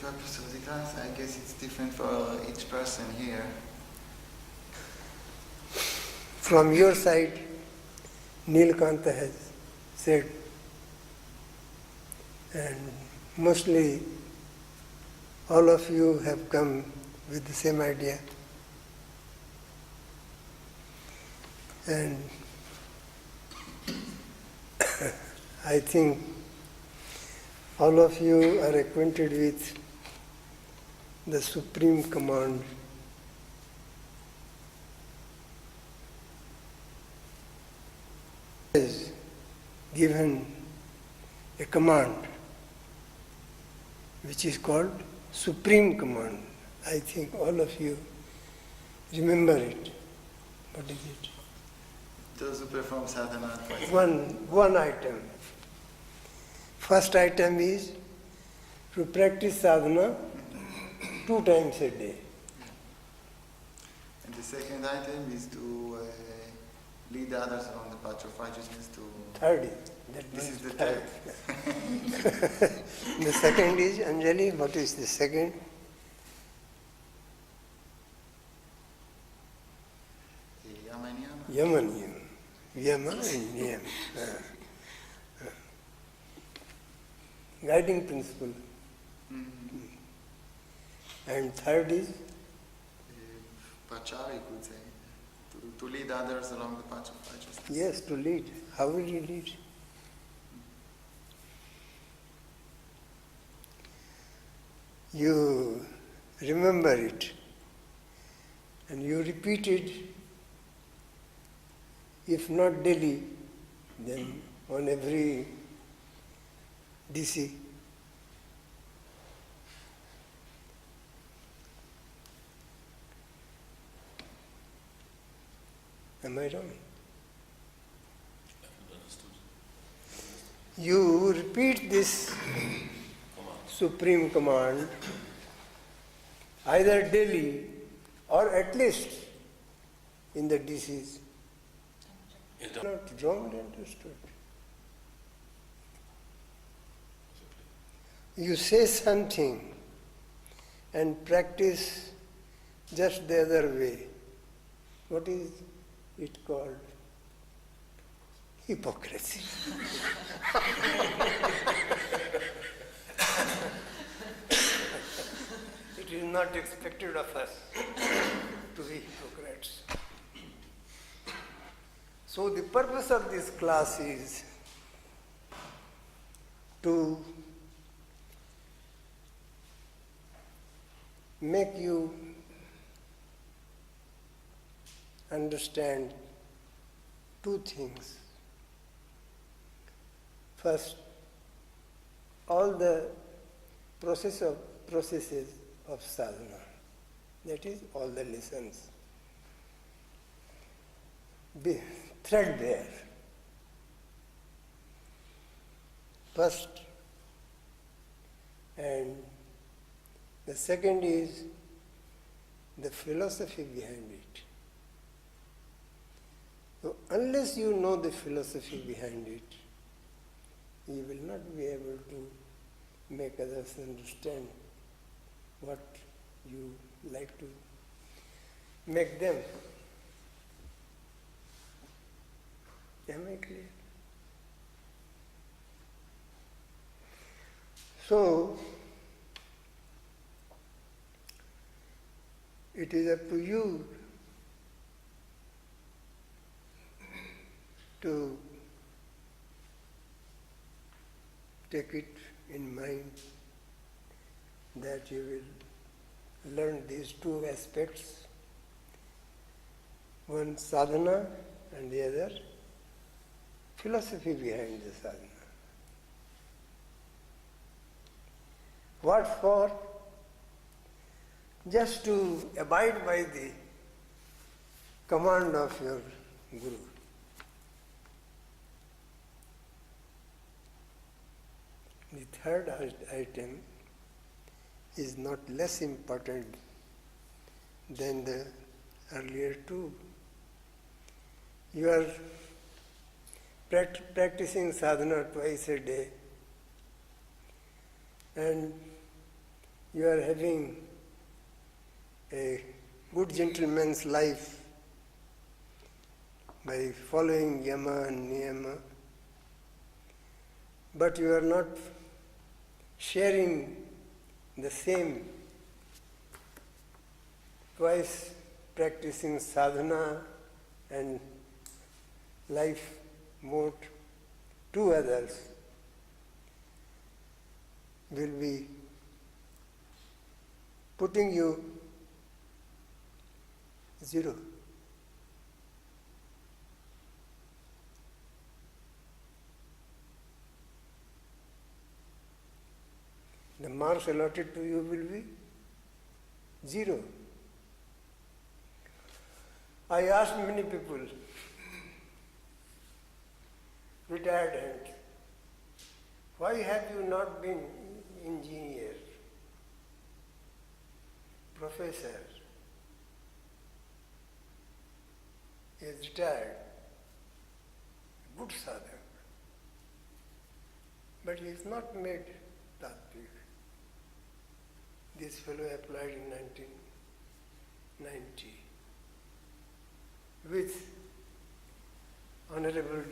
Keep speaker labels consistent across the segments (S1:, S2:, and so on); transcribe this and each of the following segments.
S1: purpose of the class? I guess it's different for each person here.
S2: From your side, Nilkanta has said, and mostly all of you have come with the same idea. And I think all of you are acquainted with the supreme command. Is given a command which is called supreme command. I think all of you remember it. What is it?
S1: Those who perform sadhana twice.
S2: One item. First item is to practice sadhana 2 times a day.
S1: And the second item is to lead others along the path of righteousness to...
S2: Third is.
S1: This is the third.
S2: The second is, Anjali, what is the second?
S1: Yama and Niyama.
S2: Yama Niyam. Yama and Niyam. Guiding principle. And third is?
S1: Pachar, you could say. To lead others along the path of righteousness.
S2: Yes, to lead. How will you lead? You remember it and you repeat it, if not daily, then on every DC. Am I wrong? You repeat this supreme command either daily or at least in the DCs. Not wrongly understood. You say something and practice just the other way. What is it called? Hypocrisy. It is not expected of us to be hypocrites. So the purpose of this class is to make you understand 2 things. First, all the processes of sadhana, that is, all the lessons, be threadbare. First, and the second is the philosophy behind it. So, unless you know the philosophy behind it, you will not be able to make others understand what you like to make them. Am I clear? So, it is up to you to take it in mind that you will learn these 2 aspects, one sadhana and the other philosophy behind the sadhana. What for? Just to abide by the command of your Guru. The third item is not less important than the earlier 2. You are practicing sadhana twice a day, and you are having a good gentleman's life by following yama and niyama, but you are not sharing the same, twice practicing sadhana and life mode to others, will be putting you zero. The marks allotted to you will be zero. I asked many people, retired hands, why have you not been engineer, professor? He is retired, good sadhak, but he is not made tattvic. This fellow applied in 1990 with honorable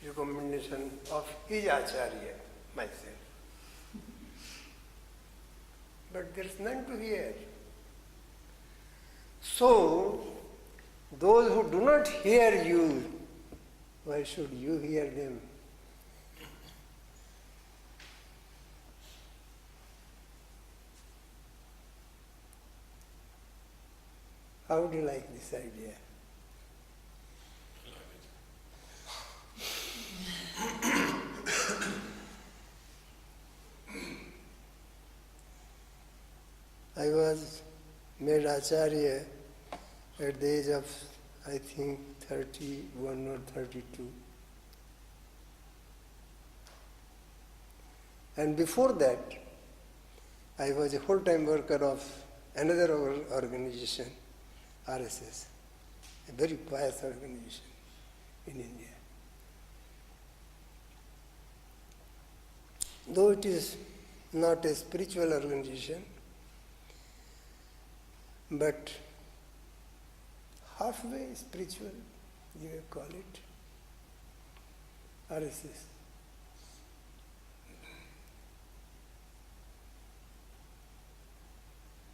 S2: recommendation of his acharya, myself. But there is none to hear. So, those who do not hear you, why should you hear them? How would you like this idea? I was made acharya at the age of, I think, 31 or 32. And before that, I was a full-time worker of another organization, RSS, a very pious organization in India. Though it is not a spiritual organization, but halfway spiritual, you may call it, RSS.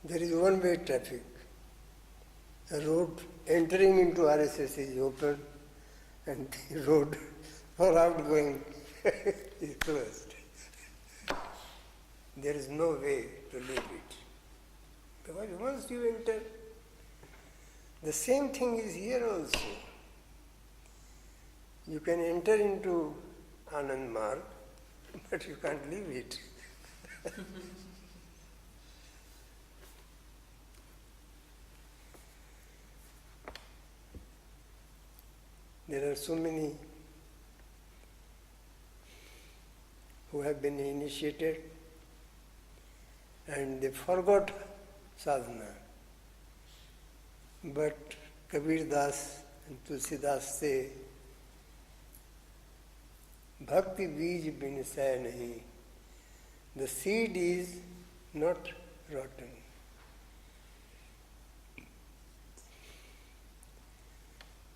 S2: There is one-way traffic. A road entering into RSS is open and the road for outgoing is closed. There is no way to leave it. Because once you enter, the same thing is here also. You can enter into Ananda Margi, but you can't leave it. There are so many who have been initiated and they forgot sadhana. But Kabir Das and Tulsi Das say, Bhakti beej binsay nahi. The seed is not rotten.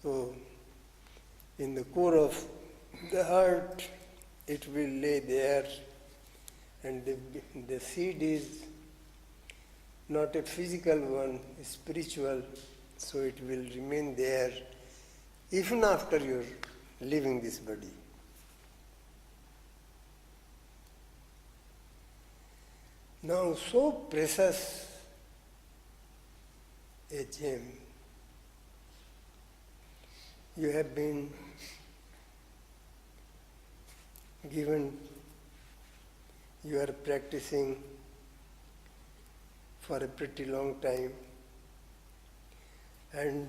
S2: So, in the core of the heart, it will lay there, and the seed is not a physical one, spiritual, so it will remain there even after you're leaving this body. Now, so precious a gem, you have been given, you are practicing for a pretty long time, and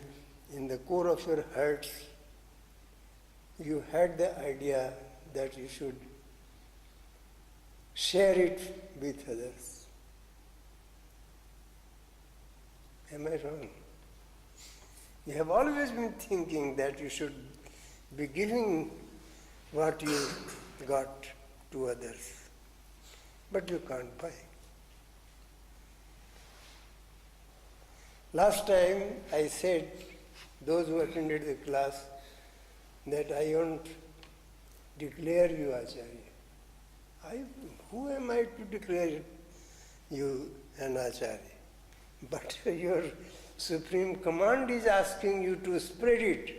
S2: in the core of your hearts, you had the idea that you should share it with others. Am I wrong? You have always been thinking that you should be giving what you got to others, but you can't buy. Last time I said, those who attended the class, that I won't declare you Acharya. Who am I to declare you an Acharya? But your supreme command is asking you to spread it.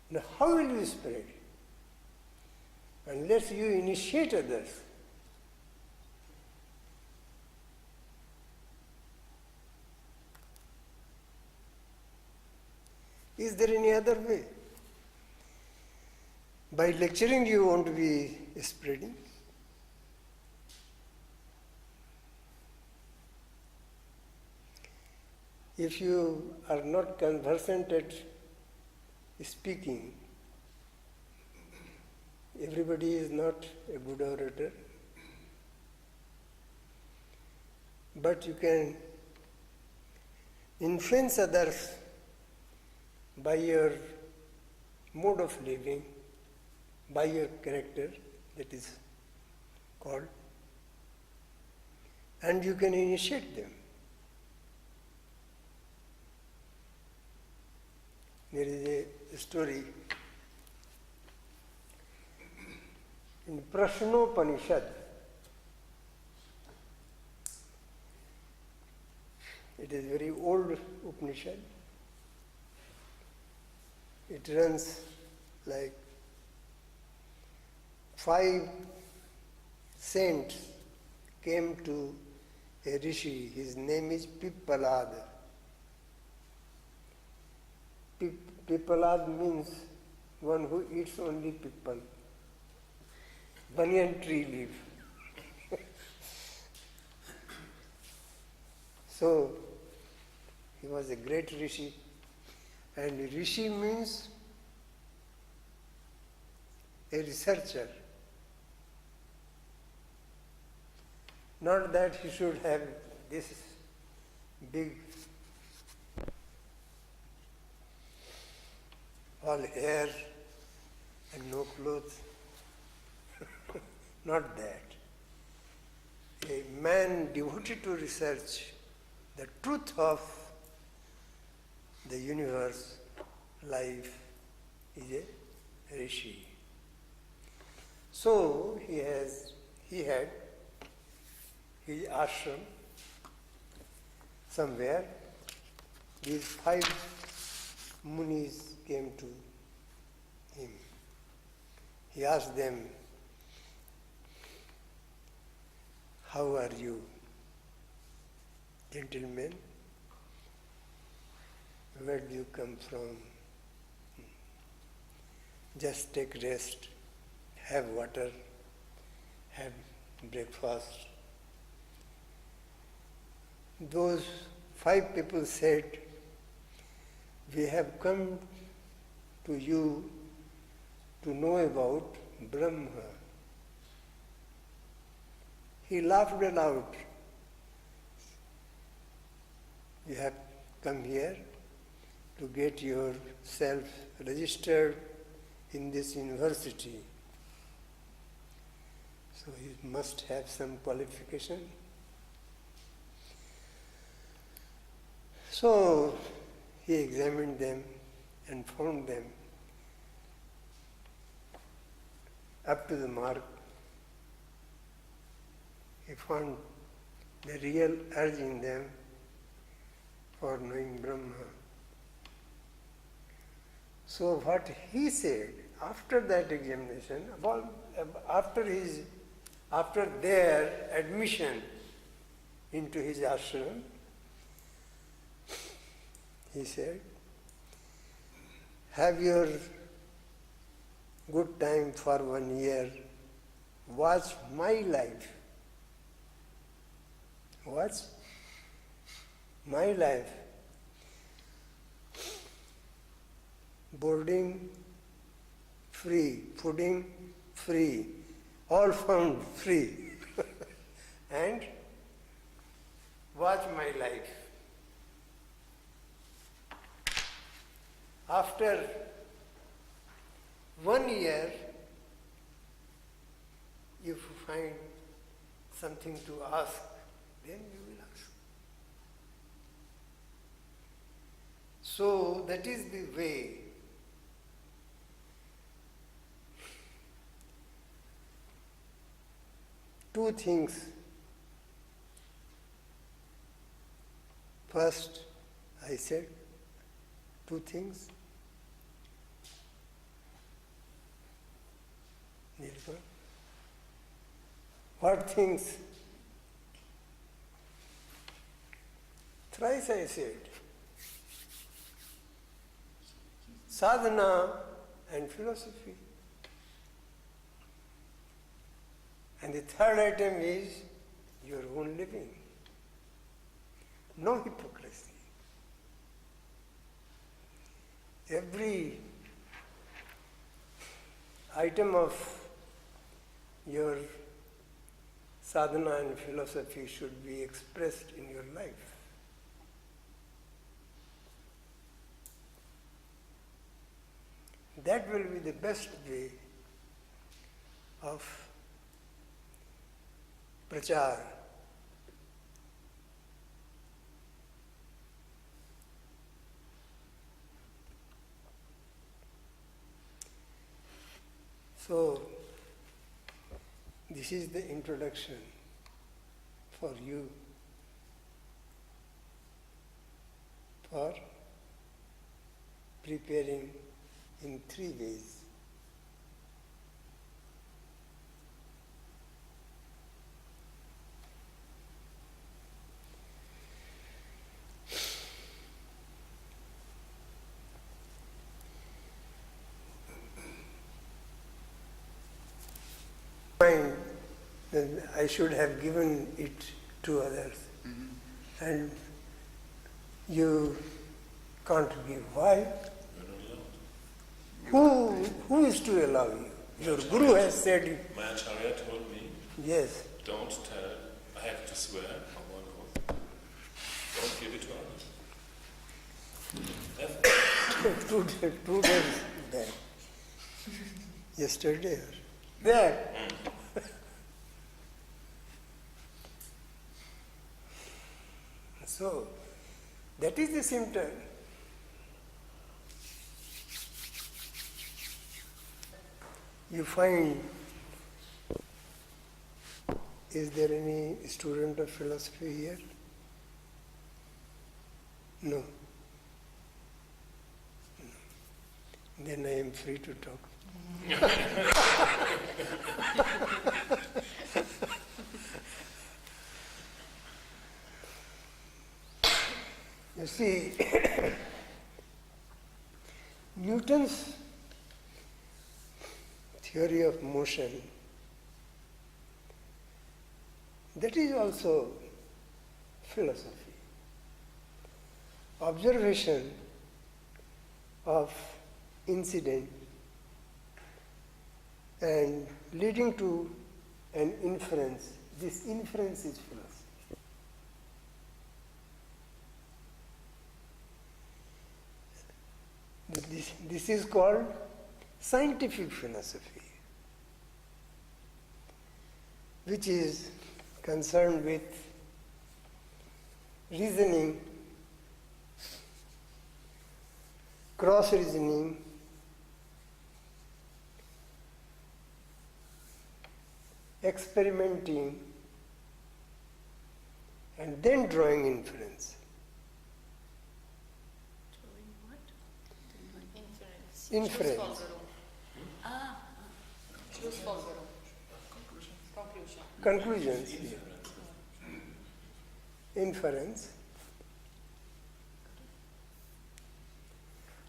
S2: Now how will you spread it? Unless you initiate others. Is there any other way? By lecturing you want to be spreading? If you are not conversant at speaking, everybody is not a good orator, but you can influence others by your mode of living, by your character, that is called, and you can initiate them. There is a story in Prashnopanishad. It is very old Upanishad. It runs like 5 saints came to a rishi. His name is Pippalada. Pippalad means one who eats only pippal, banyan tree leaf. So, he was a great rishi. And rishi means a researcher. Not that he should have this big all hair and no clothes. Not that. A man devoted to research the truth of the universe, life, is a rishi. So he had his ashram somewhere. These 5 munis came to him. He asked them, "How are you, gentlemen? Where do you come from? Just take rest, have water, have breakfast." Those 5 people said, "We have come to you to know about Brahma." He laughed aloud. "You have come here to get yourself registered in this university. So you must have some qualification." So he examined them and found them up to the mark. He found the real urge in them for knowing Brahma. So what he said after that examination, after their admission into his ashram, he said, "Have your good time for 1 year. Watch my life. Watch my life. Boarding free, fooding free, all found free. And watch my life. After 1 year, if you find something to ask, then you will ask." So that is the way. Two things. First, I said two things. Nilpa. What things? Thrice I said. Sadhana and philosophy. And the third item is your own living. No hypocrisy. Every item of your sadhana and philosophy should be expressed in your life. That will be the best way of prachar. So, this is the introduction for you for preparing in 3 ways. I should have given it to others, and you can't give. Why? Who is to allow you? Your guru has said it.
S3: My acharya told me,
S2: Yes.
S3: don't tell, I have to swear on one oath, don't give it to others.
S2: 2 days back. Yesterday. There. So, that is the symptom. You find, is there any student of philosophy here? No. Then I am free to talk. You see, Newton's theory of motion, that is also philosophy. Observation of incident and leading to an inference. This inference is philosophy. This is called scientific philosophy, which is concerned with reasoning, cross-reasoning, experimenting, and then drawing inference. Inference. Conclusions. Inference.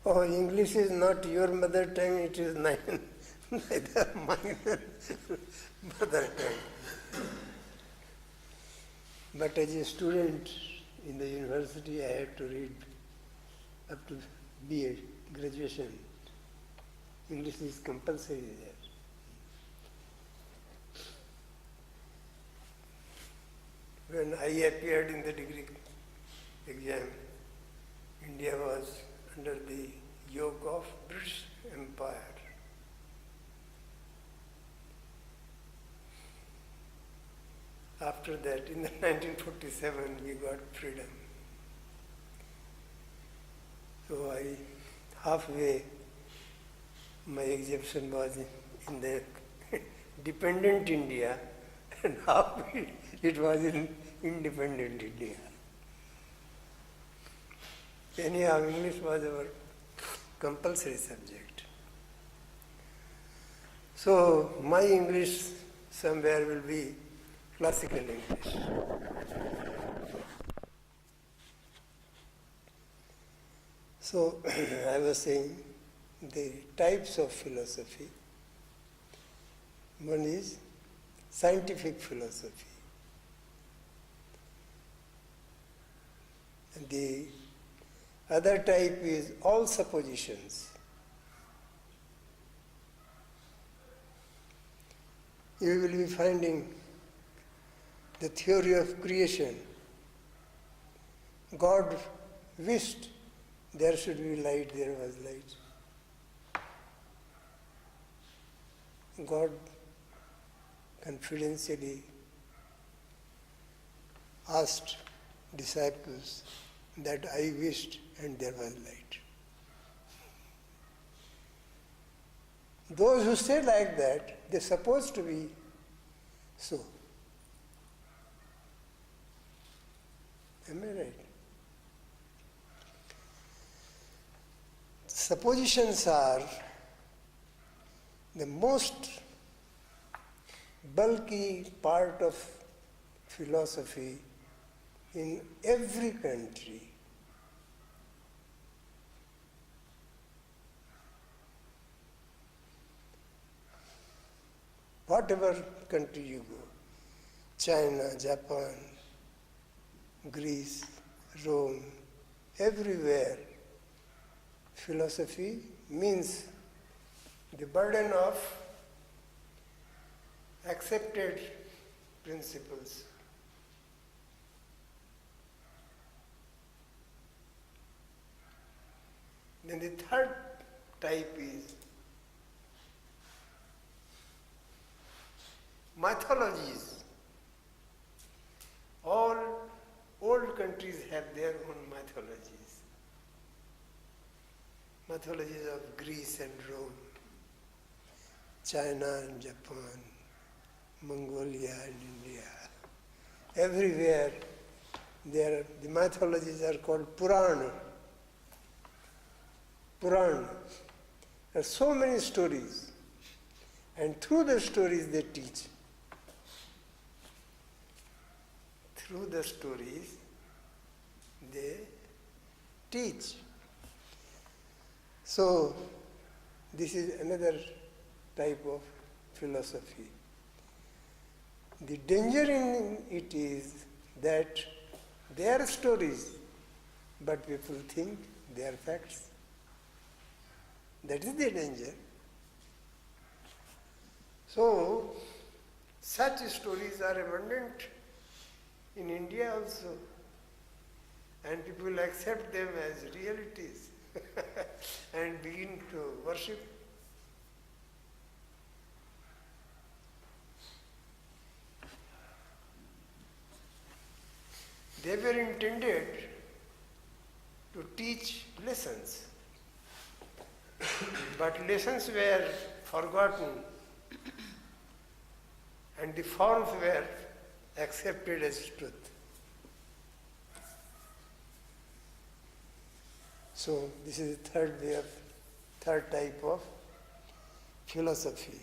S2: Oh, English is not your mother tongue, it is neither mine mother tongue. But as a student in the university, I had to read up to BA, graduation. English is compulsory there. When I appeared in the degree exam, India was under the yoke of British Empire. After that, in 1947, we got freedom. So halfway my exhibition was in the dependent India and halfway it was in independent India. Anyhow, English was our compulsory subject. So my English somewhere will be classical English. So I was saying the types of philosophy. One is scientific philosophy. And the other type is all suppositions. You will be finding the theory of creation. God wished there should be light, there was light. God confidentially asked disciples that I wished and there was light. Those who say like that, they're supposed to be so. Am I right? Suppositions are the most bulky part of philosophy in every country. Whatever country you go, China, Japan, Greece, Rome, everywhere, philosophy means the burden of accepted principles. Then the third type is mythologies. All old countries have their own mythologies. Mythologies of Greece and Rome, China and Japan, Mongolia and India. Everywhere the mythologies are called Purana. Purana. There are so many stories, and through the stories they teach. Through the stories they teach. So, this is another type of philosophy. The danger in it is that they are stories, but people think they are facts. That is the danger. So, such stories are abundant in India also, and people accept them as realities and begin to worship. They were intended to teach lessons, but lessons were forgotten and the forms were accepted as truth. So this is the third type of philosophy.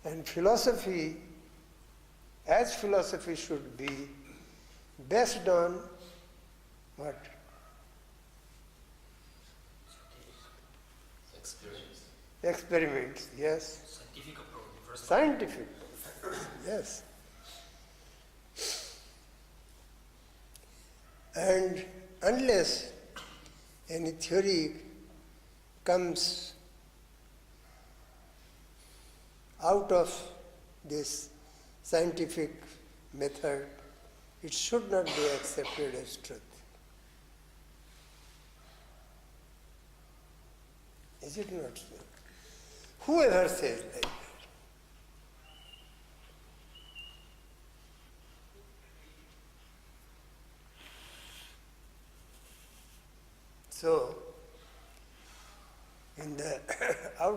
S2: And philosophy, as philosophy should be, based on what? Experiments, yes.
S4: Scientific approach.
S2: Scientific, yes. And unless any theory comes out of this scientific method, it should not be accepted as truth. Is it not so? Whoever says like that. So,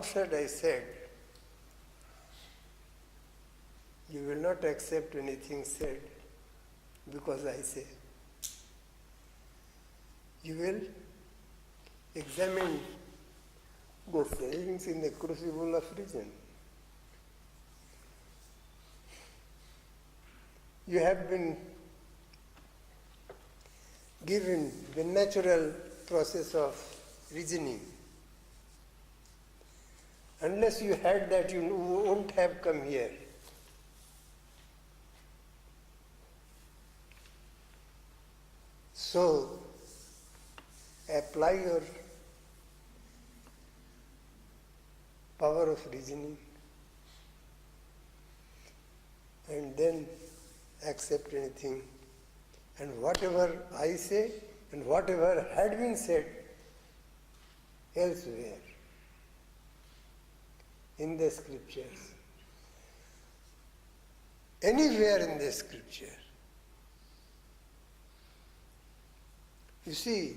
S2: outset I said, you will not accept anything said because I say. You will examine the sayings in the crucible of reason. You have been given the natural process of reasoning. Unless you had that, you wouldn't have come here. So, apply your power of reasoning and then accept anything. And whatever I say and whatever had been said elsewhere in the scriptures, anywhere in the scripture. You see,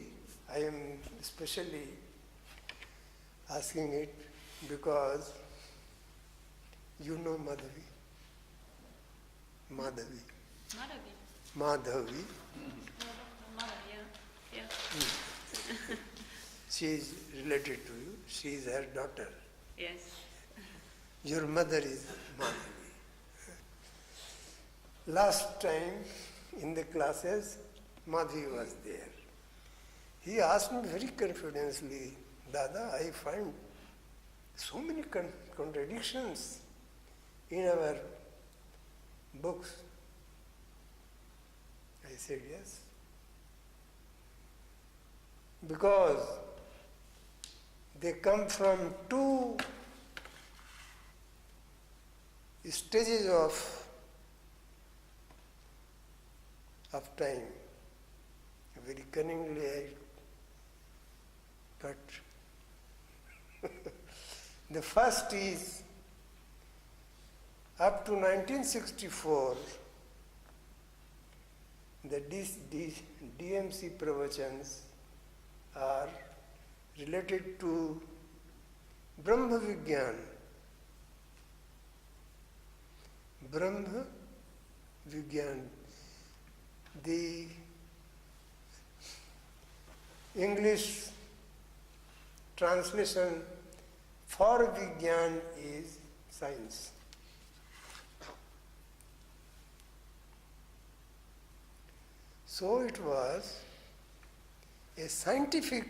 S2: I am especially asking it because you know Madhavi.
S4: Madhavi.
S2: Madhavi.
S4: Madhavi, yeah.
S2: She is related to you. She is her daughter.
S4: Yes.
S2: Your mother is Madhavi. Last time in the classes, Madhavi was there. He asked me very confidently, Dada, I find so many contradictions in our books. I said yes. Because they come from two stages of time. Very cunningly I cut. The first is up to 1964, the DMC pravachans are related to Brahma Vigyan. Brahma Vigyan. The English translation for Vigyan is science. So it was a scientific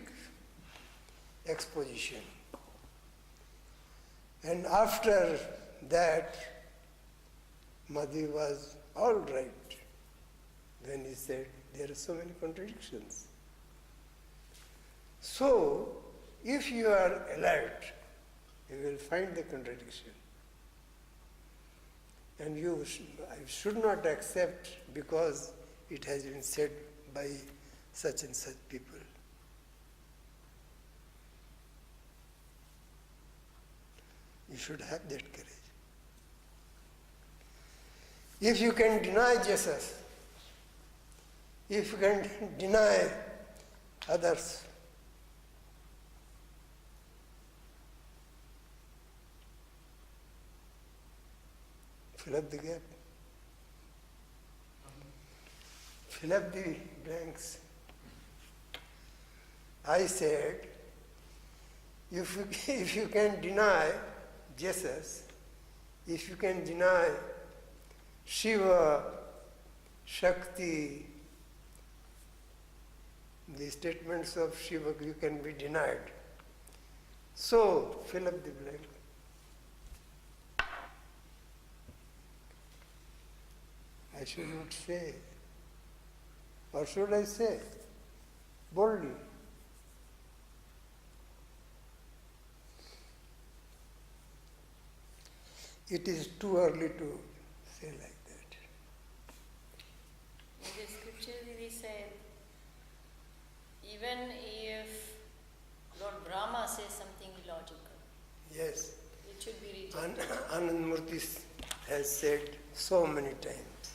S2: exposition. And after that, Madhi was all right when he said there are so many contradictions. So, if you are alert, you will find the contradiction. And you should not accept because it has been said by such and such people. You should have that courage. If you can deny Jesus, if you can deny others, fill up the gap. Fill up the blanks. I said, if you can deny Jesus, if you can deny Shiva, Shakti, the statements of Shiva, you can be denied. So, fill up the blank. I should not say. Or should I say? Boldly. It is too early to say like that.
S4: In the scripture it is said, even if Lord Brahma says something illogical,
S2: Yes.
S4: it should be rejected.
S2: Anandmurti has said so many times.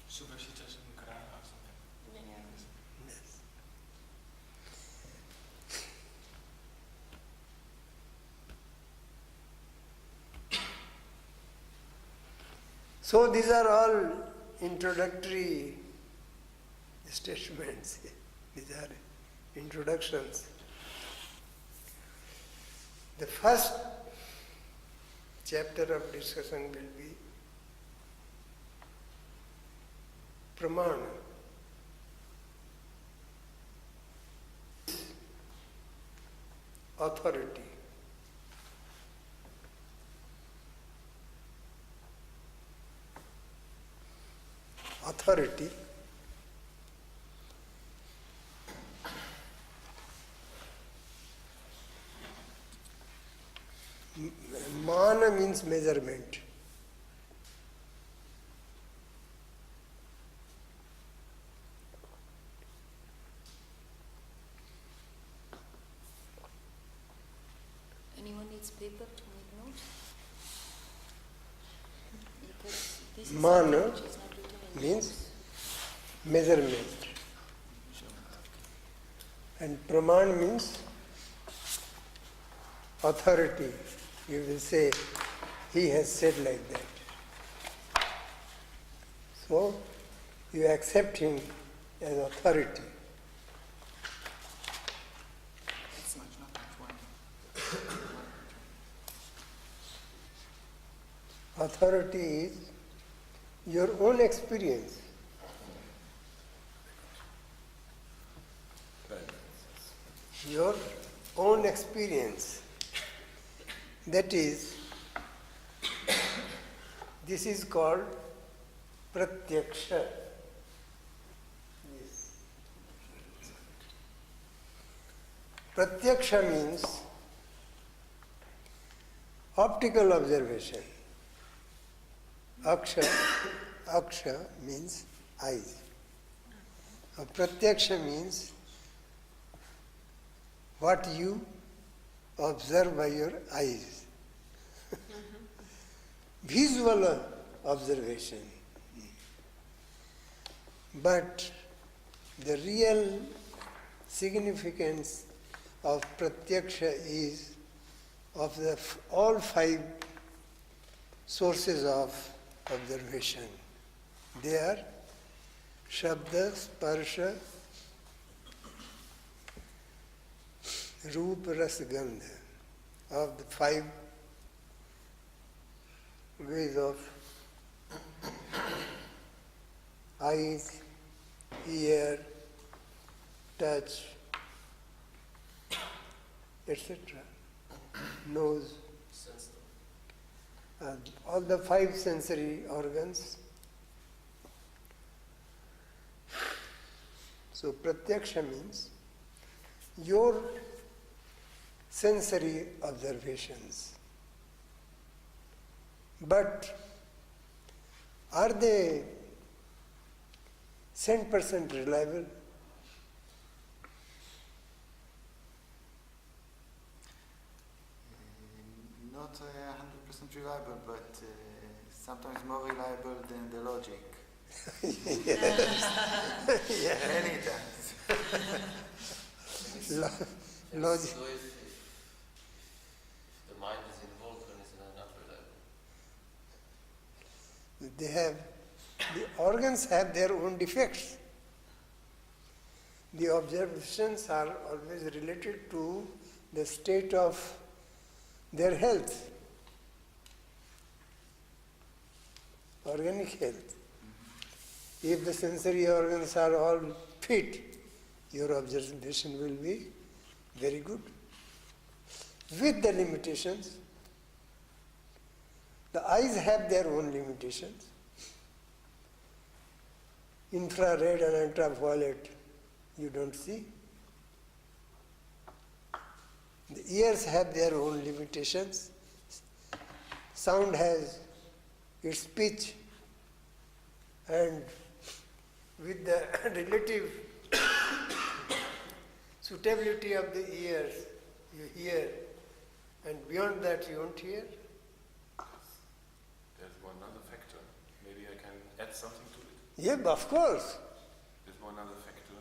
S3: Subhashita Shankara or something.
S4: Yeah.
S2: Yes. So these are all introductory statements. These are introductions. The first chapter of discussion will be Pramana. Authority. Authority mana means measurement.
S4: Anyone needs paper to make notes? Because this is
S2: Mana
S4: something which is not written in
S2: means
S4: books.
S2: measurement. And praman means authority. You will say, he has said like that. So, you accept him as authority.
S1: It's not one.
S2: Authority is your own experience. Your own experience. That is, this is called pratyaksha. Yes. Pratyaksha means optical observation. Aksha means eyes. Pratyaksha means what you observe by your eyes. Visual observation. But the real significance of pratyaksha is of the all five sources of observation. They are shabda, sparsha, Rupa, Rasa, Gandha, of the five ways of eyes, ear, touch, etc. Nose, all the five sensory organs. So pratyaksha means your sensory observations. But are they 100% reliable?
S1: Not 100% reliable, but sometimes more reliable than the logic.
S2: Yeah.
S1: Many times.
S2: Logic.
S3: So if the mind is involved, then it's not reliable.
S2: The organs have their own defects. The observations are always related to the state of their health, organic health. If the sensory organs are all fit, your observation will be very good. With the limitations, the eyes have their own limitations. Infrared and ultraviolet, you don't see. The ears have their own limitations. Sound has its pitch, and with the relative suitability of the ears, you hear, and beyond that you don't hear.
S3: There's one other factor. Maybe I can add something to it.
S2: Yeah, of course.
S3: There's one other factor.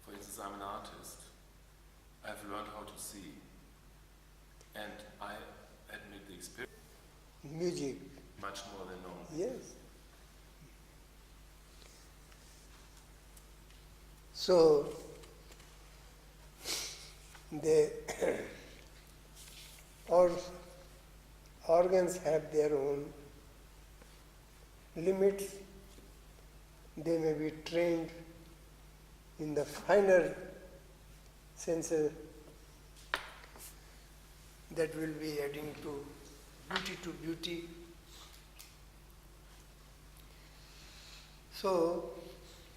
S3: For instance, I'm an artist. I've learned how to see. And I admit the experience
S2: Music.
S3: much more than normal.
S2: Yes. So, the organs have their own limits. They may be trained in the finer senses that will be adding to beauty. So,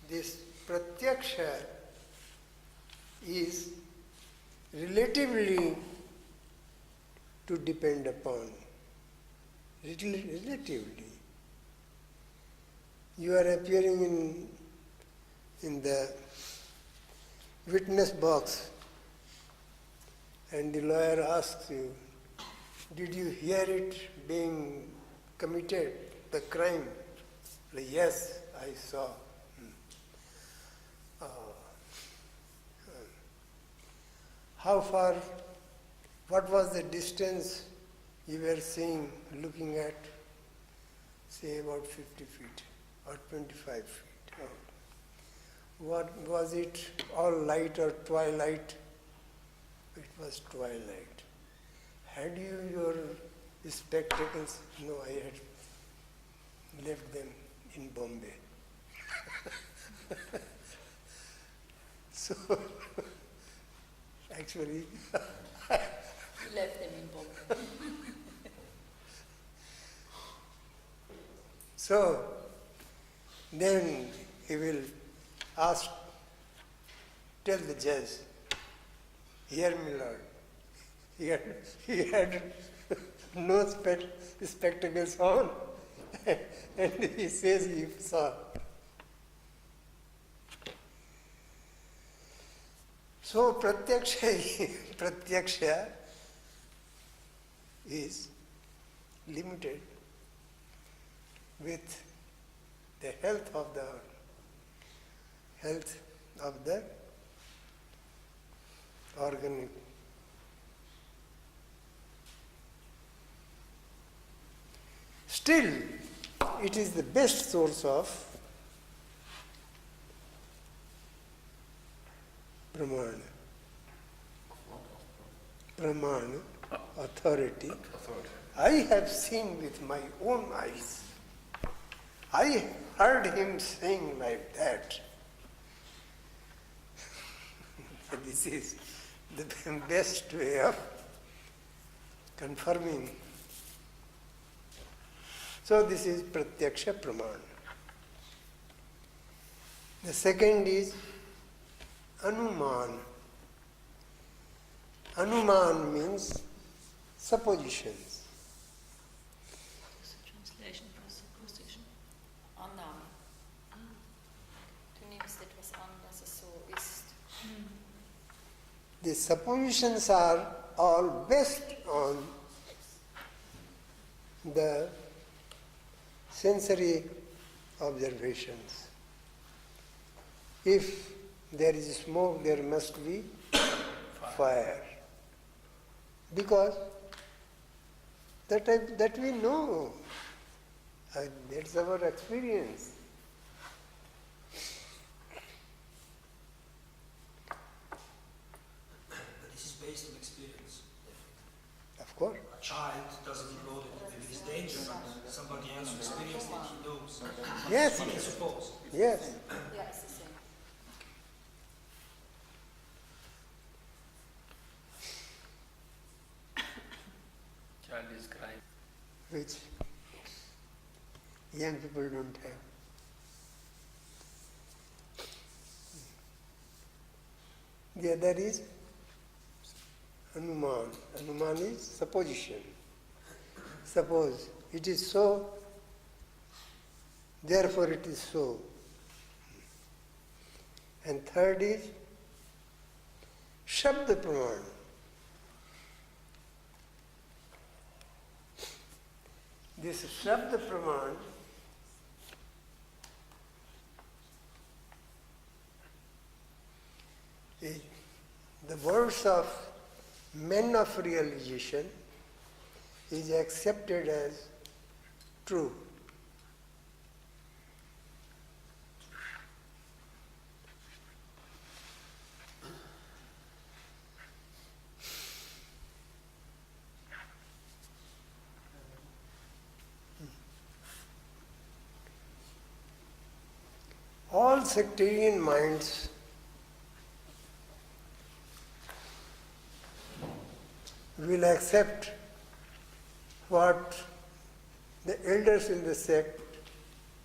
S2: this pratyaksha is relatively to depend upon. Relatively. You are appearing in the witness box and the lawyer asks you, did you hear it being committed, the crime? Like, yes, I saw. How far, what was the distance you were seeing, looking at? Say about 50 feet or 25 feet. What was it, all light or twilight? It was twilight. Had you your spectacles? No, I had left them in Bombay. So, actually,
S4: Left them in Bombay.
S2: so then he will ask, tell the judge, hear me, Lord. He had no spectacles on, and he says he saw. So pratyaksha is limited with the health of the organic. Still, it is the best source of pramana. Pramana, authority. I have seen with my own eyes. I heard him saying like that. This is the best way of confirming. So this is pratyaksha pramana. The second is anuman. Anuman means suppositions.
S4: Translation for supposition. Annahme. Du nimmst etwas an, dass es so ist.
S2: The suppositions are all based on the sensory observations. If there is smoke, there must be fire. Because that we know. That's our experience.
S5: But this is based on experience.
S2: Of course.
S5: A child doesn't know that it is dangerous, but somebody else who experienced it, he knows.
S2: Yes.
S5: He can suppose.
S2: Yes.
S4: Yeah, it's the same.
S6: Child is crying.
S2: Which young people don't have. The other is anuman. Anuman is supposition. Suppose it is so, therefore it is so. And third is shabda pramana. This shabda pramana is the words of men of realization is accepted as true. all sectarian minds will accept what the elders in the sect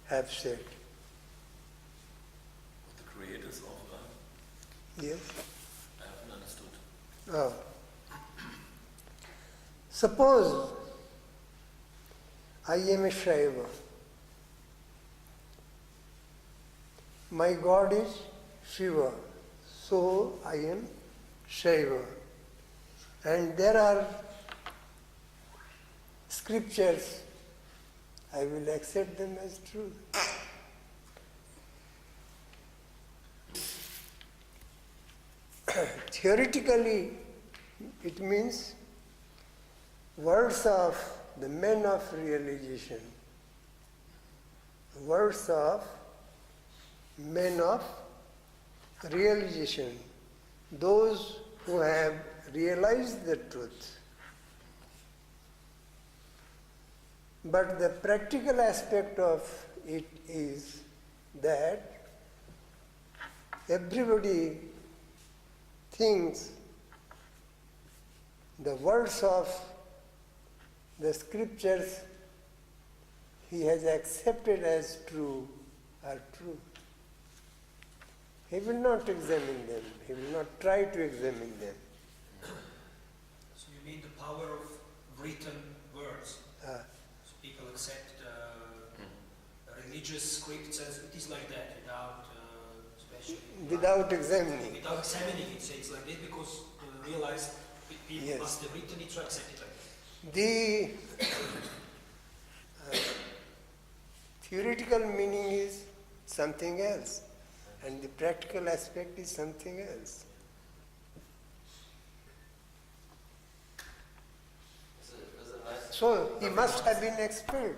S2: have said.
S3: What the creators of
S2: Yes?
S3: I haven't understood.
S2: Oh. Suppose I am a Shaiva. My God is Shiva, so I am Shaiva. And there are scriptures, I will accept them as true. Theoretically, it means words of the men of realization, words of men of realization, those who have realized the truth. But the practical aspect of it is that everybody thinks the words of the scriptures he has accepted as true are true. He will not examine them. He will not try to examine them.
S5: So you mean the power of written words? So people accept religious scripts as it is like that without
S2: Without examining.
S5: Without examining it, say it's like this because they realize people must have written it to accept it like that.
S2: The theoretical meaning is something else, and the practical aspect is something else. So he must have been expelled,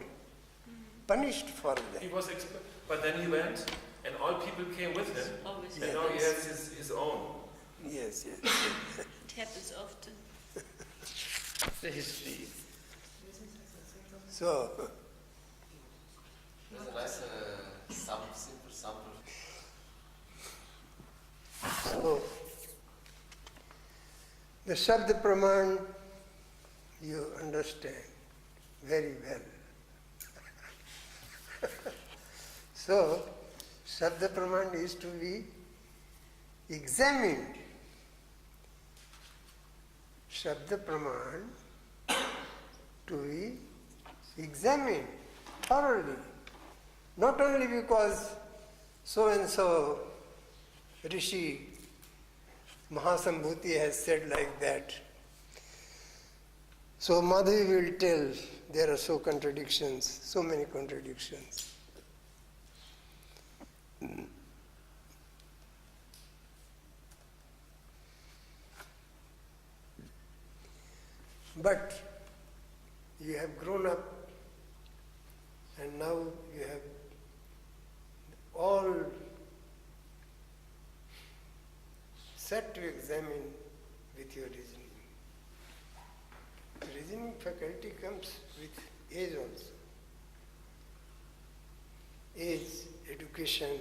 S2: punished for that.
S3: He was expelled, but then he went, and all people came with him,
S4: Always
S3: and now he has his own.
S2: Yes, yes.
S4: It happens often.
S6: The history.
S2: So,
S7: There's a nice simple sample.
S2: so the Shabda Praman you understand very well. So, Shabda Praman is to be examined. Shabda Praman to be examined thoroughly. Not only because so and so Rishi Mahasambhuti has said like that. So Madhavi will tell there are so many contradictions. But you have grown up and now you have all set to examine with your reasoning. The reasoning faculty comes with age also. Age, education.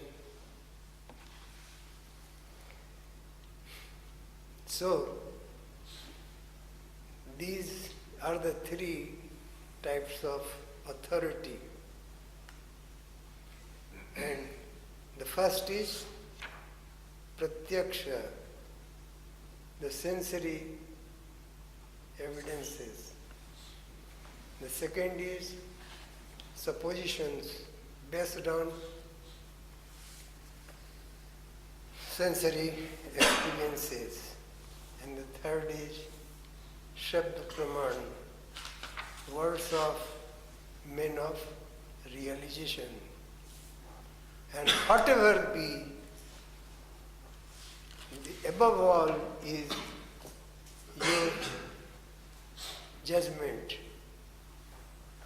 S2: So, these are the three types of authority. And the first is pratyaksha, the sensory evidences. The second is suppositions based on sensory experiences. And the third is Shabda Praman, words of men of realization. And whatever be, the above all is your judgment.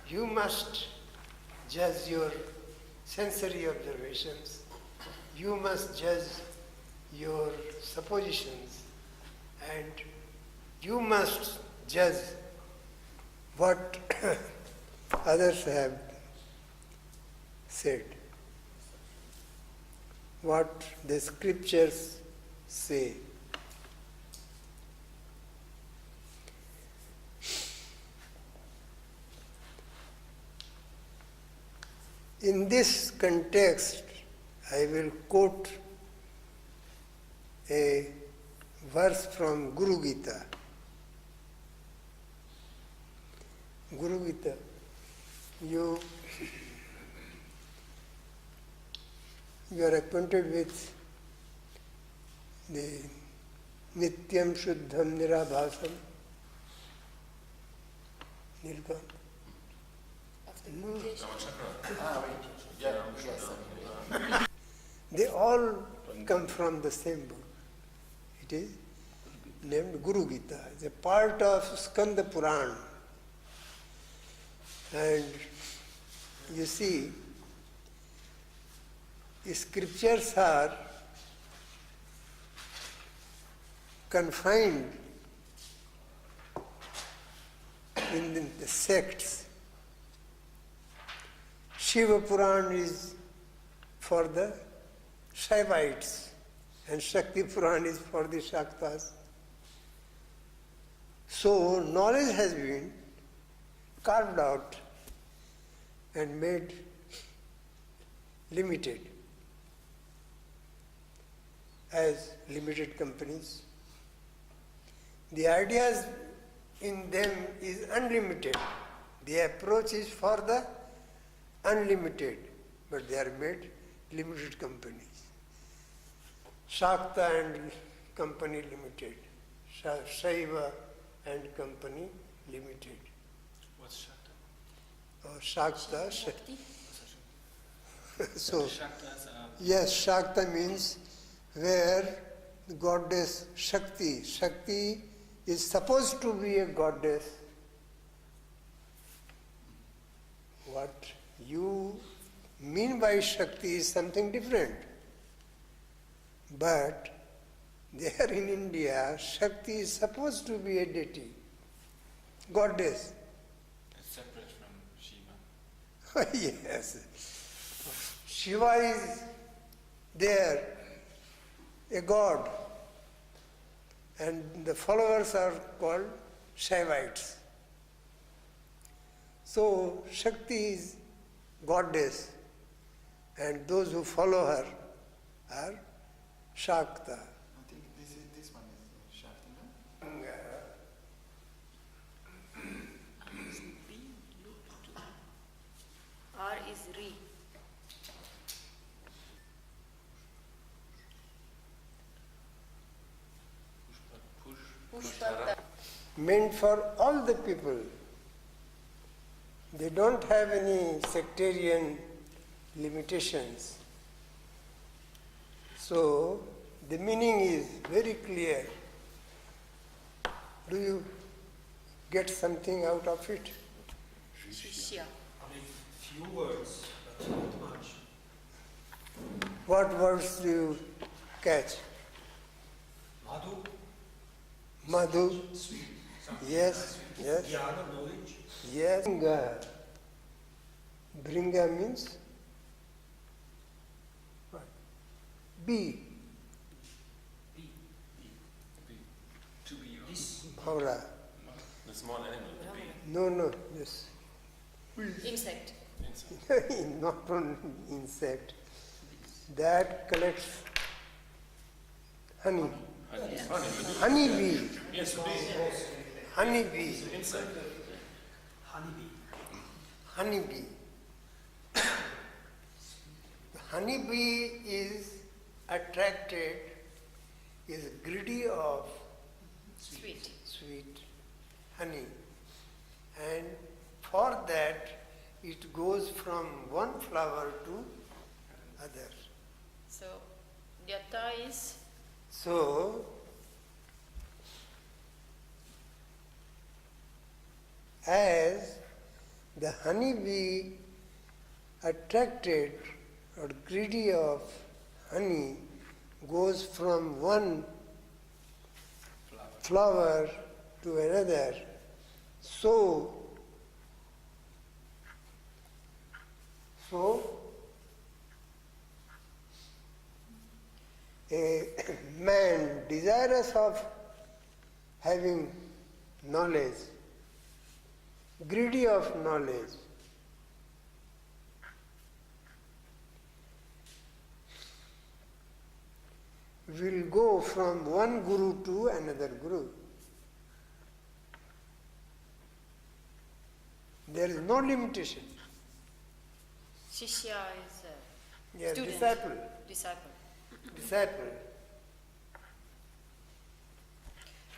S2: You must judge your sensory observations. You must judge your suppositions. And you must judge what others have said. what the scriptures say. In this context, I will quote a verse from Guru Gita. Guru Gita, you are acquainted with the Nityam Shuddham Nirabhasam, Nilkant.
S4: Of the meditation.
S1: Yes.
S2: They all come from the same book. It is named Guru Gita. It's a part of Skanda Puran. And you see, scriptures are confined in the sects. Shiva Puran is for the Shaivites and Shakti Puran is for the Shaktas. So knowledge has been carved out and made limited as limited companies. The ideas in them is unlimited. The approach is for the unlimited, but they are made limited companies. Shakta and Company Limited, Shaiva and Company Limited.
S3: What's Shakta?
S2: Or Shakta.
S4: Shakti.
S2: So,
S3: Shaktas are
S2: yes, Shakta means where the goddess Shakti. Shakti is supposed to be a goddess. What you mean by Shakti is something different. But there in India, Shakti is supposed to be a deity, goddess.
S3: it's separate from Shiva.
S2: Yes. Shiva is there, a god, and the followers are called Shaivites. So Shakti is goddess, and those who follow her are Shakta.
S1: I think this one is Shakti, no?
S4: R is Re. Pushpata.
S2: Meant for all the people. They don't have any sectarian limitations. So the meaning is very clear. Do you get something out of it?
S4: Shishya.
S5: I mean, few words, but not much.
S2: What words do you catch?
S5: Madhu,
S2: Madhu?
S5: sweet. Something
S2: Yes,
S5: nice.
S2: yes.
S5: Jnana, knowledge.
S2: Yes. Bringa. Bringa means what? Be.
S5: Be.
S3: To be
S5: This.
S2: Bhavra.
S3: the small animal, the bee.
S2: No, yes.
S4: Insect.
S3: Insect.
S2: Not only insect. That collects honey.
S3: Honey. Honey.
S2: Honey bee.
S3: Yes, bee.
S2: Honey bee.
S3: Insect.
S5: Honeybee.
S2: Honey bee. The honey bee is attracted, is greedy of
S4: Sweet.
S2: sweet honey. And for that, it goes from one flower to other.
S4: So, Yata is
S2: So, as the honeybee attracted or greedy of honey goes from one flower to another, so a man desirous of having knowledge, greedy of knowledge, will go from one guru to another guru. There is no limitation.
S4: Shishya is
S2: Yes,
S4: student.
S2: disciple.
S4: Disciple.
S2: Disciple.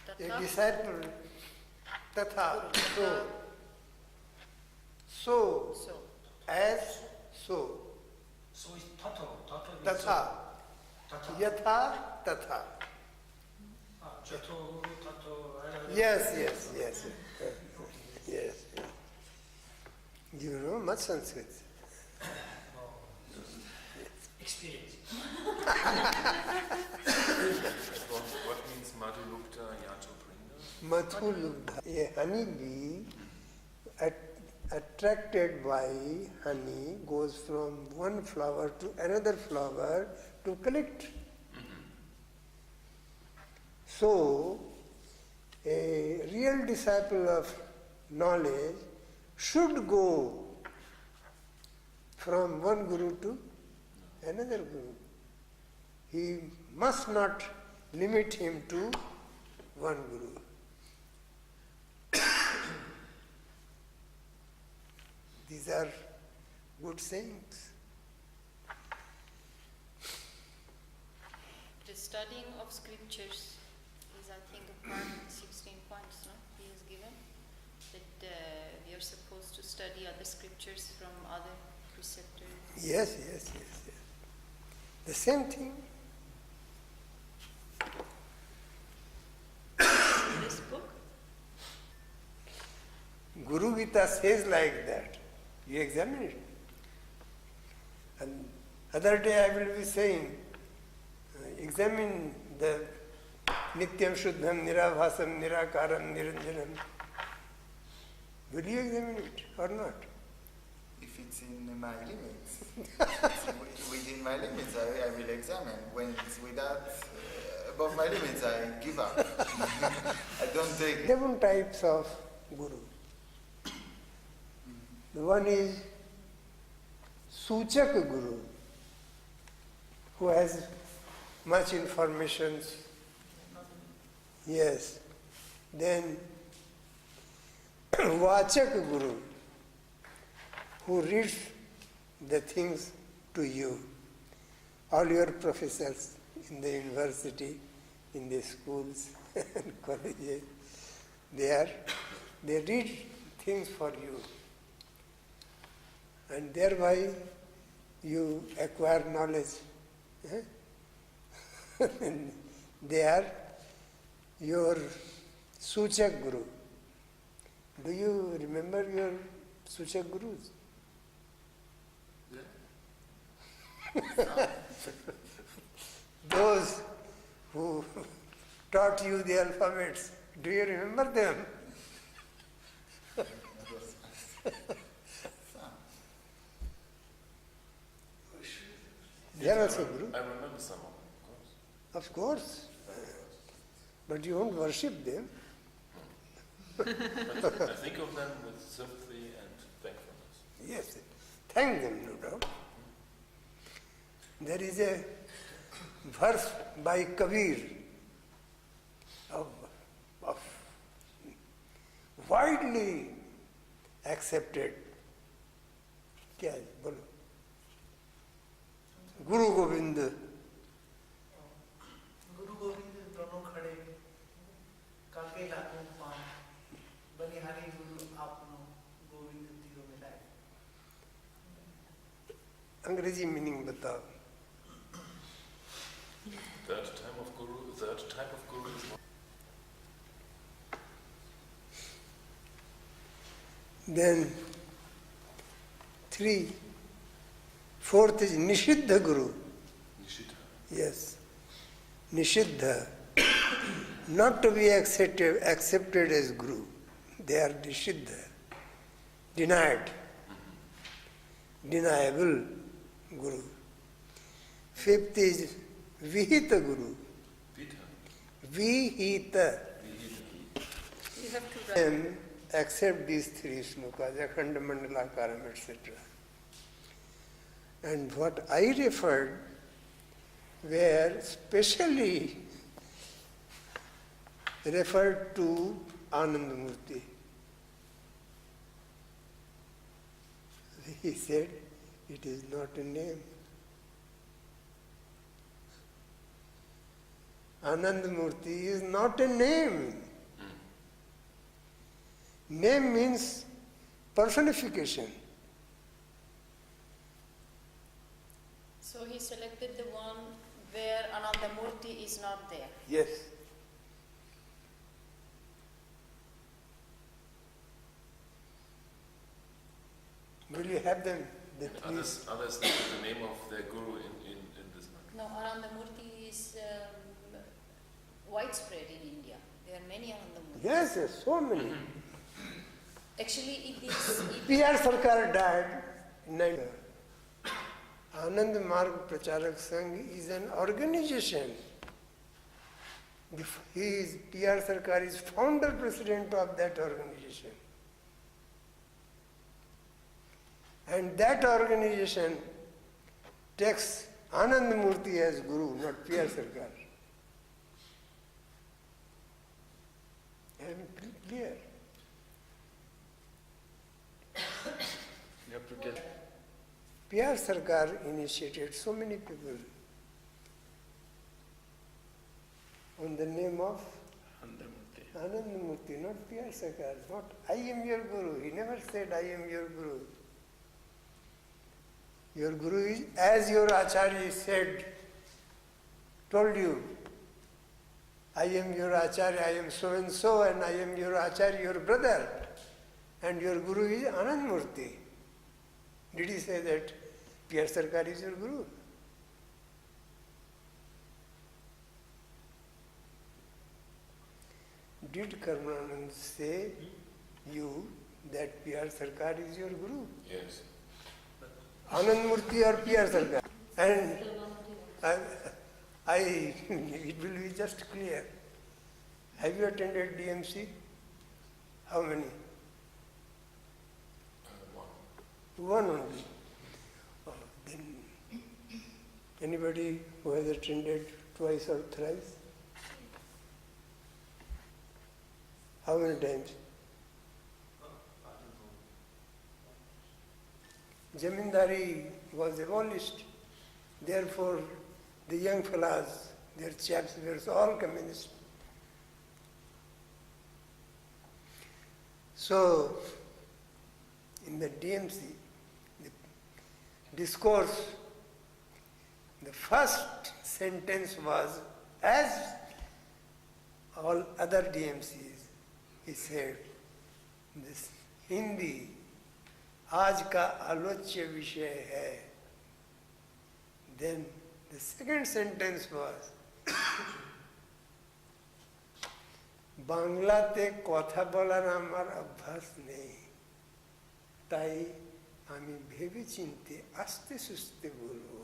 S2: A
S4: Tatha?
S2: disciple, tatha, so. So,
S4: So.
S2: as, so.
S5: So it's tato. Tato means
S2: Tatha.
S5: Tata.
S2: Yatha, tatha.
S5: Jato, tato.
S2: Yes. Yes. You know much Sanskrit.
S5: Experience.
S3: What means Madhulukta Yato Brinda?
S2: Mathulubdha. A honeybee attracted by honey goes from one flower to another flower to collect. So, a real disciple of knowledge should go from one guru to another guru. He must not limit him to one guru. These are good sayings.
S4: The studying of scriptures is, I think, a part of the 16 points, no? He has given that we are supposed to study other scriptures from other preceptors.
S2: Yes. The same thing.
S4: This book?
S2: Guru Gita says like that. You examine it. And other day I will be saying, examine the Nityam Shuddham Nirabhasam Nirakaram Niranjanam. Will you examine it or not?
S1: If it's in my limits, it's within my limits, I will examine. When it's without, above my limits, I give up. I don't take it.
S2: Different types of Guru. The one is Suchak Guru, who has much information. Yes. Then Vachak Guru, who reads the things to you. All your professors in the university, in the schools and colleges, they read things for you. And thereby you acquire knowledge. They are your Suchak Guru. Do you remember your Suchak Gurus? Those who taught you the alphabets, do you remember them? They are also Guru.
S3: I remember some of them,
S2: Of course. But you won't worship them.
S3: but I think of them with sympathy and thankfulness.
S2: Yes, thank them, no doubt. There is a verse by Kabir of widely accepted. क्या है बोलो गुरु गोविंद
S8: गुरु गोविंद दोनों खड़े काके लागू पान बनिहारी गुरु आपनो गोविंद तीरो मिलाए
S2: अंग्रेजी मीनिंग बताओ
S3: Third type of guru is not.
S2: Then fourth is Nishiddha Guru.
S3: Nishita.
S2: Yes, Nishiddha. Not to be accepted as Guru. They are Nishiddha. Denied. Deniable Guru. Fifth is Vihita Guru.
S3: Vita.
S2: Vihita.
S4: You have to write.
S2: Accept these three slokas, Akhanda Mandalakaram, etc. And what I referred were specially referred to Anandmurti. He said, it is not a name. Anandmurti is not a name. Name means personification.
S4: So he selected the one where Anandamurti is not there.
S2: Yes. Will you have them? The
S3: Others know the name of their guru in this one.
S4: No, Anandamurti is widespread in India. There are many Anandamurtis.
S2: Yes, yes, so many.
S4: Actually, it is.
S2: P.R. Sarkar died in 19. Ananda Marg Pracharak Sangh is an organization. P.R. Sarkar is founder president of that organization. And that organization takes Anandmurti as guru, not P.R. Sarkar. Am I clear?
S6: You have to get
S2: P.R. Sarkar initiated so many people on the name of
S6: Anandmurti.
S2: Anandmurti, not P.R. Sarkar, not I am your guru. He never said I am your guru. Your guru is, as your Acharya said, told you, I am your Acharya, I am so and so, and I am your Acharya, your brother, and your guru is Anandmurti. Did he say that P.R. Sarkar is your guru? Did Karmanand say you that P.R. Sarkar is your guru?
S3: Yes.
S2: Anandmurti or P.R. Sarkar? And it will be just clear. Have you attended DMC? How many? One only. Oh, then anybody who has attended twice or thrice? How many times? Zamindari was abolished. Therefore, the young fellows, their chaps were all communist. So, in the DMC, the discourse, the first sentence was, as all other DMCs, he said, this Hindi आज का आलोच्य विषय है. Then the second sentence was, বাংলাতে কথা বলার আমার অভ্যাস নেই, তাই আমি ভেবে চিনতে আস্তে সুস্তে বলবো.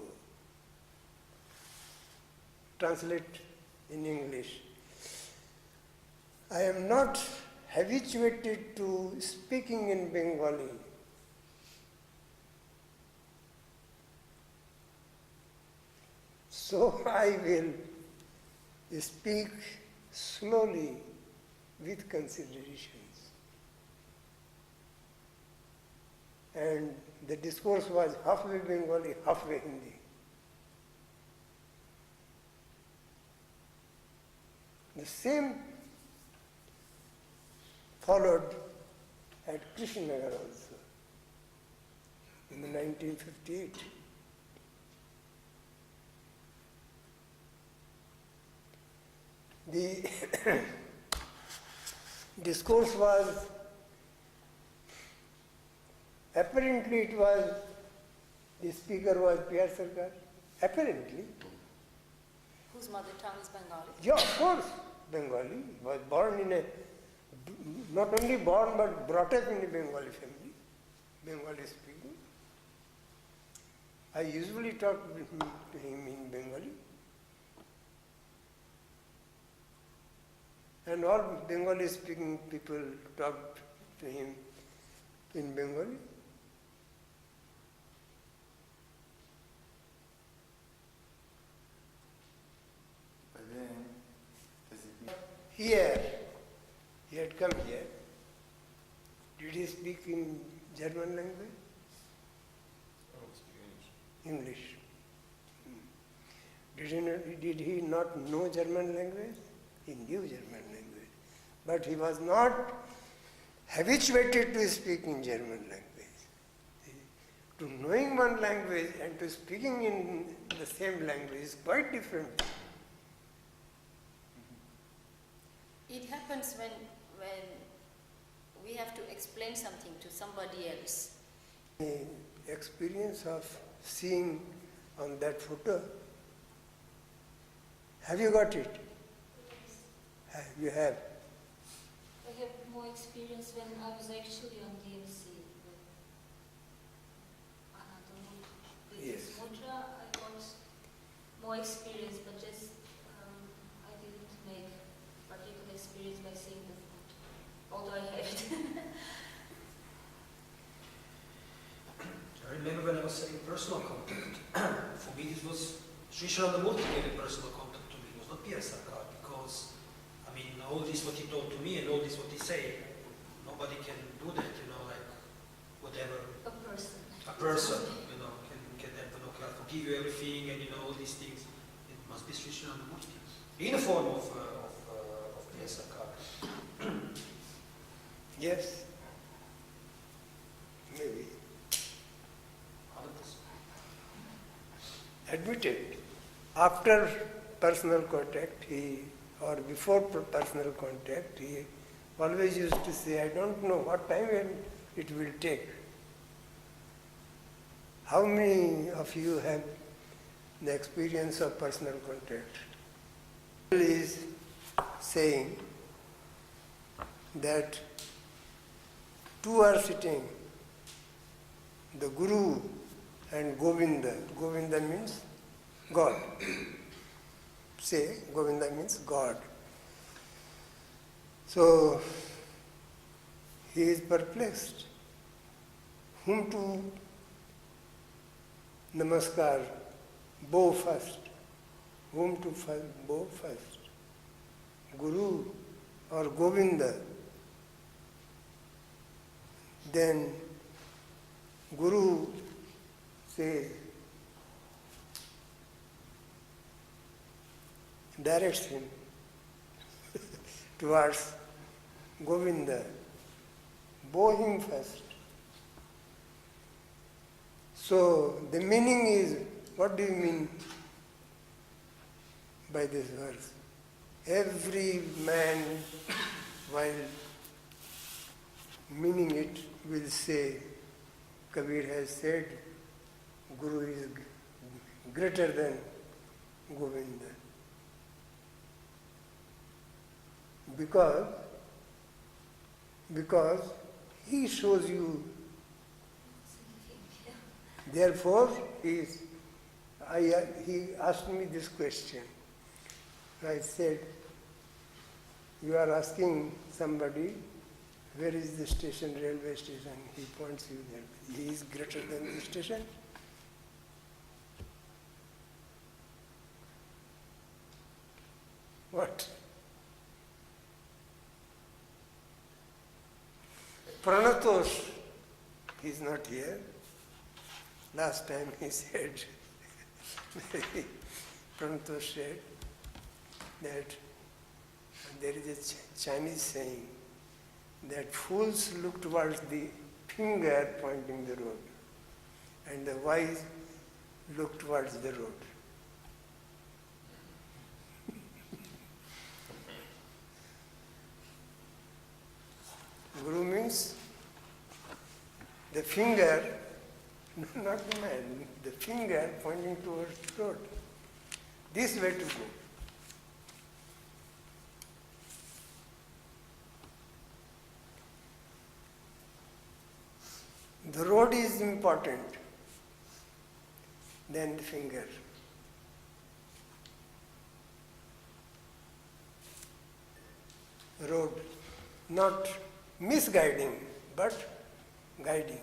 S2: Translate in English. I am not habituated to speaking in Bengali. So I will speak slowly with considerations. And the discourse was halfway Bengali, halfway Hindi. The same followed at Krishnanagar also in the 1958. The discourse was, apparently it was, the speaker was P.R. Sarkar, apparently.
S4: Whose mother tongue is Bengali?
S2: Yeah, of course, Bengali. Was born in a, not only born but brought up in a Bengali family, Bengali speaking. I usually talk to him in Bengali. And all Bengali speaking people talked to him in Bengali.
S1: But then, does it mean?
S2: Here, he had come here. Did he speak in German language? English. Did he not know German language? He knew German language. But he was not habituated to speak in German language. To knowing one language and to speaking in the same language is quite different.
S4: It happens when we have to explain something to somebody else.
S2: The experience of seeing on that photo, have you got it?
S9: Yes.
S2: You have.
S9: I have more experience when I was actually on DMC with Anandmurti. With
S2: Yes.
S9: this mudra, I got more experience, but just I didn't make particular experience by seeing the photo, although I have it.
S5: I remember when I was saying personal contact, for me this was Shri Shri gave personal contact to me, it was not Pierre Sarkar, because I mean all this what he told to me and all this what he said, nobody can do that, like whatever
S9: A person.
S5: a person, can have, can forgive you everything and all these things. It must be Shri Shri in the form of Pierre Sarkar.
S2: Yes. Maybe. Admitted. After personal contact, or before personal contact, he always used to say, I don't know what time it will take. How many of you have the experience of personal contact? He is saying that two are sitting, the Guru and Govinda. Govinda means God. Say, Govinda means God. So, he is perplexed. Whom to namaskar, bow first. Whom to bow first? Guru or Govinda? Then Guru says, directs him towards Govinda. Bow him first. So the meaning is, what do you mean by this verse? Every man, while meaning it, will say, Kabir has said, Guru is greater than Govinda. Because he shows you. Therefore, he asked me this question. I said, you are asking somebody, where is the station, railway station? He points you there. He is greater than the station? What? Pranatosh, he is not here. Last time he said, Pranatosh said that there is a Chinese saying that fools look towards the finger pointing the road and the wise look towards the road. Guru means the finger, not the man, the finger pointing towards the road. This way to go. The road is important than the finger. road, not misguiding, but guiding.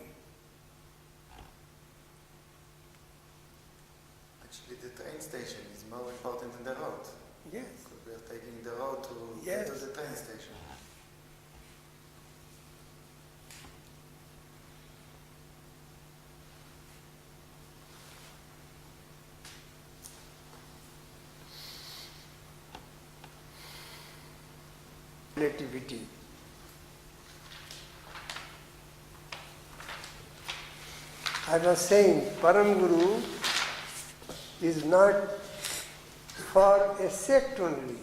S1: Actually, the train station is more important than the road.
S2: Yes.
S1: Because we are taking the road to
S2: Yes.
S1: get to the train station.
S2: Relativity. I was saying Param Guru is not for a sect only.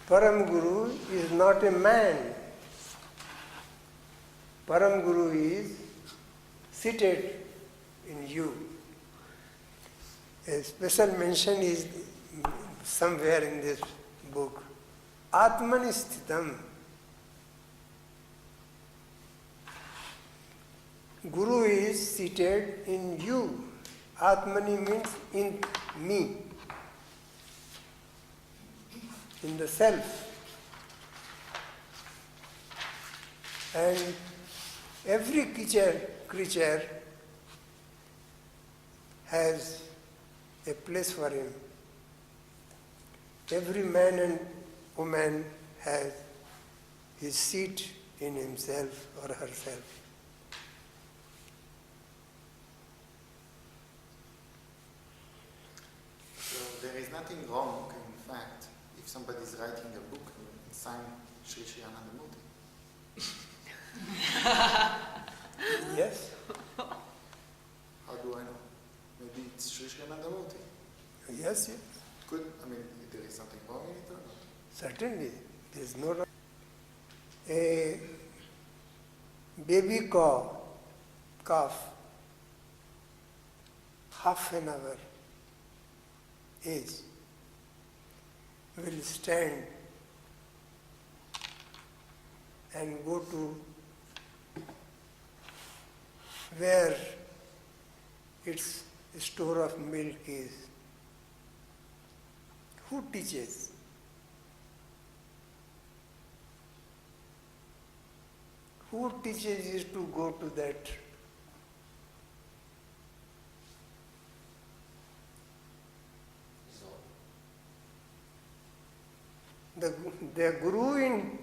S2: Param Guru is not a man. Param Guru is seated in you. A special mention is somewhere in this book. Atmani Sthitam. Guru is seated in you. Atmani means in me, in the self. And every creature has a place for him. Every man and woman has his seat in himself or herself.
S1: So there is nothing wrong, in fact, if somebody is writing a book and sign Shri Shri Anandmurti.
S2: Yes?
S1: How do I know? Maybe it's Shri Shri Anandmurti.
S2: Yes, yes.
S1: There is something wrong in it or not?
S2: Certainly, there is no wrong. A baby calf, half an hour age, will stand and go to where its store of milk is. Who teaches? Who teaches you to go to that? The Guru in...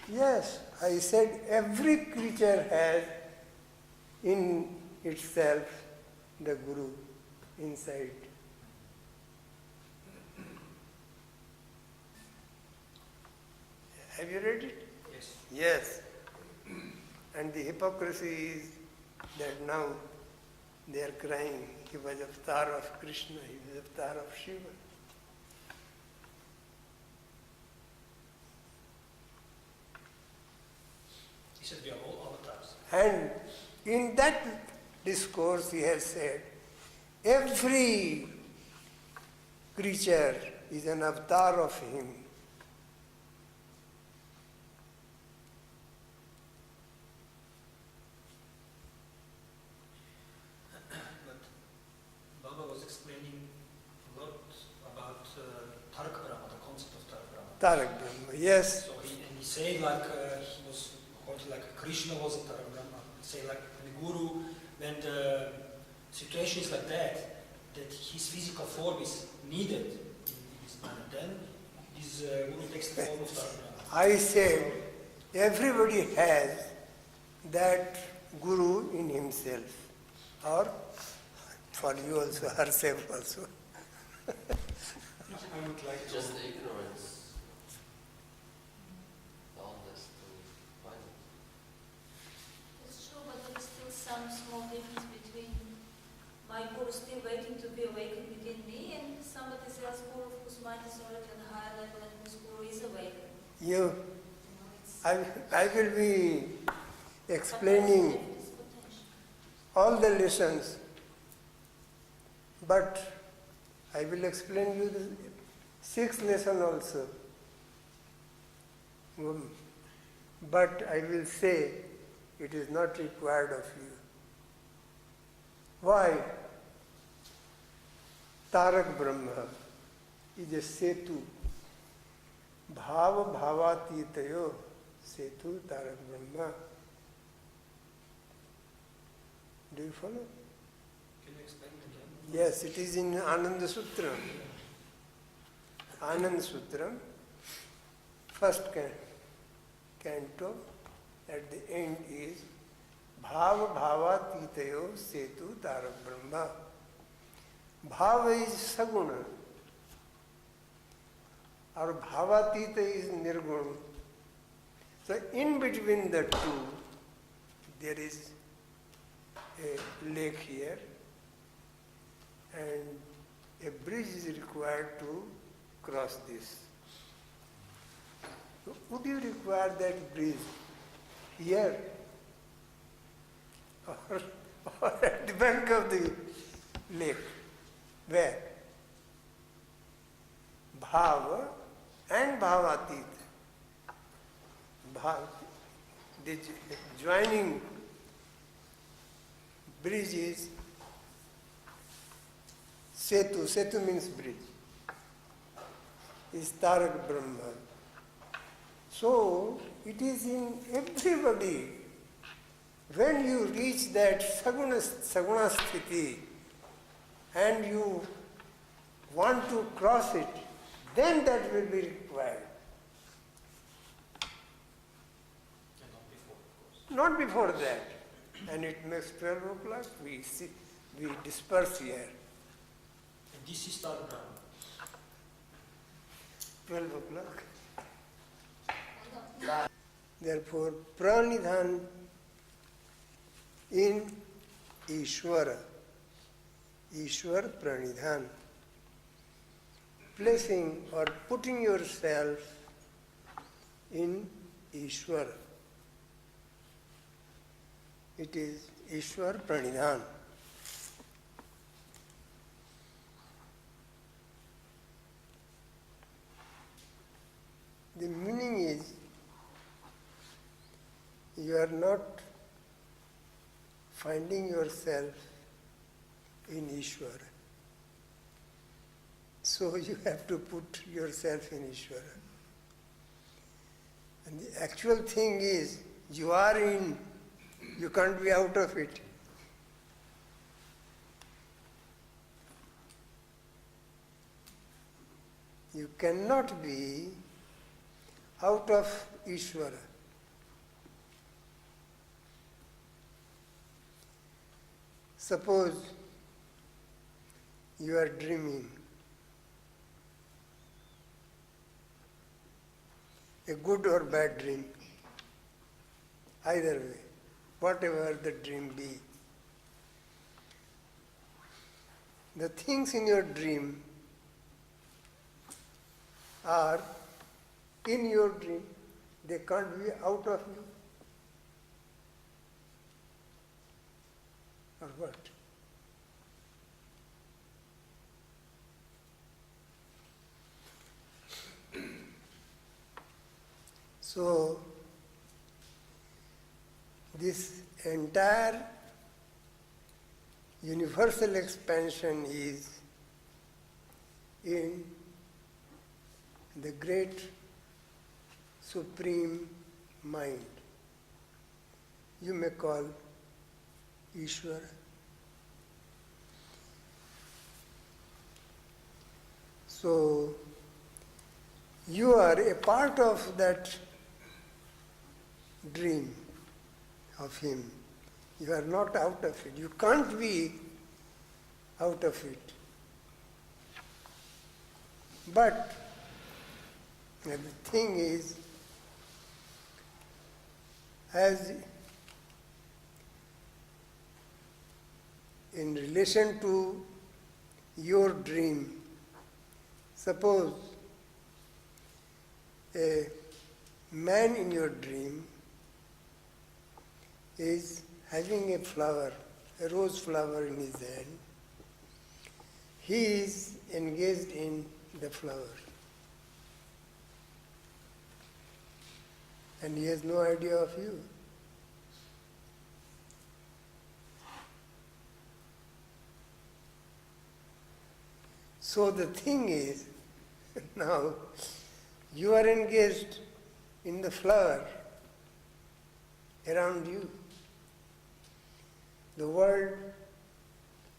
S2: Yes, I said every creature has in itself the Guru inside. Have you read it?
S5: Yes.
S2: Yes. And the hypocrisy is that now they are crying, he was avatar of Krishna, he was avatar of Shiva.
S5: He said we are all avatars.
S2: And in that discourse he has said, every creature is an avatar of him.
S5: But Baba was explaining a lot about Tarak Brahma, the concept of Tarak Brahma.
S2: Tarak Brahma, yes.
S5: So he said like he was like Krishna was a Tarak Brahma. He said like the Guru, when the situation is like that his physical form is needed in his mind, then his Guru takes the form of Tarak Brahma.
S2: I said everybody has that Guru in himself, or for you also, herself also.
S5: I would like
S7: Just the ignorance. Boundless to find it.
S9: It's true, but there is still some small difference between my Guru still waiting to be awakened within me and somebody else's Guru whose mind is already on a higher level and whose Guru is awakened.
S2: You,
S9: It's
S2: I will be explaining
S9: It's potential.
S2: all the lessons, but I will explain you the sixth lesson also. But I will say it is not required of you. Why? Tarak Brahma. is a setu. Bhava bhavatitayo setu tarak brahma. Do you follow?
S5: Can you explain it again?
S2: Yes, it is in Ananda Sutram. Ananda Sutram, first canto, at the end is Bhava bhavatitayo setu tarak brahma. Bhava is saguna, or bhavatita is nirguna. So in between the two, there is a lake here, and a bridge is required to cross this. So would you require that bridge here or at the bank of the lake? Where? Bhava and bhavatit. The joining bridge is setu. Setu means bridge. Is Tarak Brahma. So it is in everybody. When you reach that saguna sthiti and you want to cross it, then that will be required.
S5: And not before, of course.
S2: Not before that. And it makes 12 o'clock, we disperse here.
S5: And this is Tarak Brahma.
S2: 12 o'clock. Therefore, pranidhan in Ishvara. Ishwar pranidhan. Placing or putting yourself in Ishwar. It is Ishwar pranidhan. The meaning is, you are not finding yourself in Ishvara. So you have to put yourself in Ishvara. And the actual thing is, you are in, you can't be out of it. You cannot be out of Ishvara. Suppose you are dreaming, a good or bad dream, either way, whatever the dream be. The things in your dream are in your dream, they can't be out of you. Or what? So, this entire universal expansion is in the great supreme mind. You may call Ishvara. So, you are a part of that dream of him. You are not out of it. You can't be out of it. But the thing is, as in relation to your dream, suppose a man in your dream is having a flower, a rose flower in his hand. He is engaged in the flower. And he has no idea of you. So the thing is, Now, you are engaged in the flower around you. The world,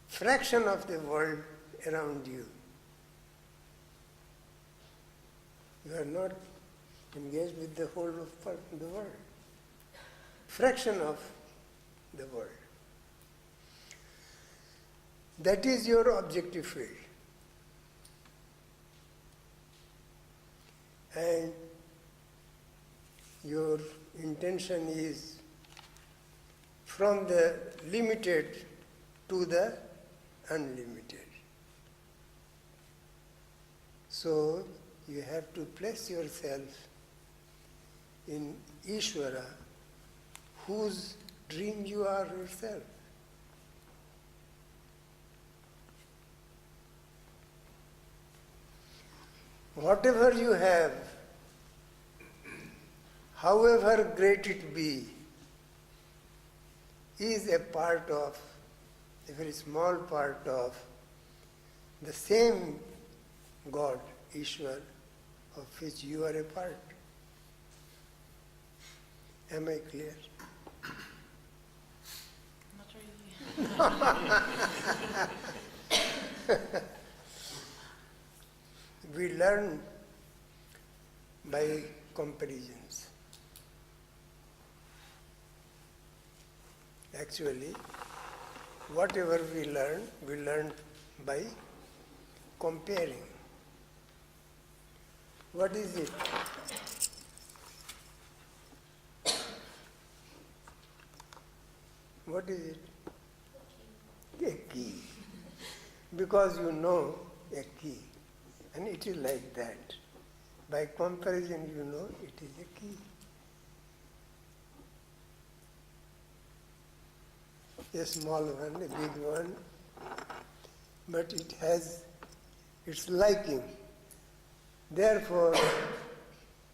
S2: fraction of the world around you. You are not engaged with the whole of the world. Fraction of the world. That is your objective field. And your intention is from the limited to the unlimited. So you have to place yourself in Ishvara, whose dream you are yourself. Whatever you have, however great it be, is a part of, a very small part of the same God, Ishwar, of which you are a part. Am I clear?
S4: Not really.
S2: We learn by comparisons. Actually, whatever we learn by comparing. What is it? What is it? A key. Because you know a key. And it is like that. By comparison, you know it is a key. A small one, a big one, but it has its liking. Therefore,